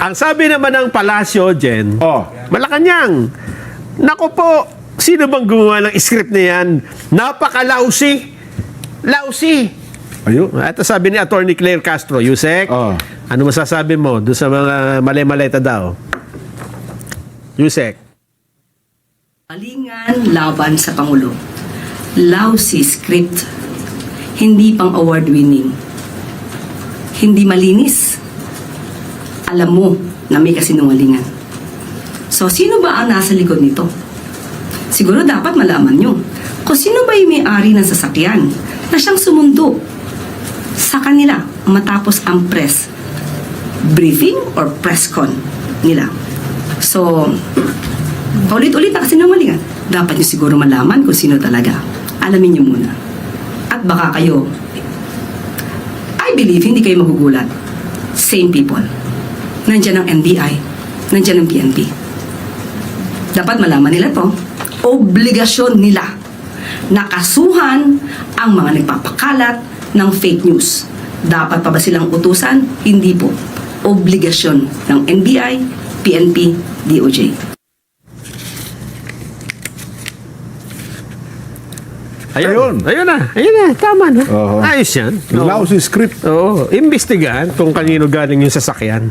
Ang sabi naman ng palasyo, Jen, Oh. Malacanang, nako po, sino bang gumawa ng script na yan? Napaka-lousy. Lousy. Ayun. Ito sabi ni Attorney Claire Castro, Yusek, Oh. ano masasabi mo doon sa mga mali-maleta daw? Yusek. Alingan laban sa Pangulo. Lousy script. Hindi pang award-winning. Hindi malinis. Alam mo na may kasinungalingan. So, sino ba ang nasa likod nito? Siguro dapat malaman nyo kung sino ba yung may-ari ng sasakyan na siyang sumundo sa kanila matapos ang press briefing or press con nila. So, paulit-ulit na kasinungalingan. Dapat nyo siguro malaman kung sino talaga. Alamin nyo muna. At baka kayo, I believe, hindi kayo magugulat. Same people. Nandiyan ang NBI. Nandiyan ang PNP. Dapat malaman nila to. Obligasyon nila na kasuhan ang mga nagpapakalat ng fake news. Dapat pa ba silang utusan? Hindi po. Obligasyon ng NBI, PNP, DOJ. Ayun. Ayun na, tama na. Oo. Ayos yan. Oo. Lousy script. Oo, imbestigahan kung kanino galing yung sasakyan.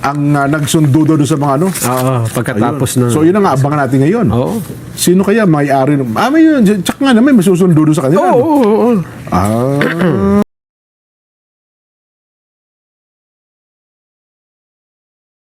Ang nagsundo doon sa mga ano. Oo, pagkatapos Ayun. ng... So yun ang abangan natin ngayon. Oo. Sino kaya may-ari? May yun. Tsaka nga naman, may susundo doon sa kanila. Oo, oo, oo. Ah.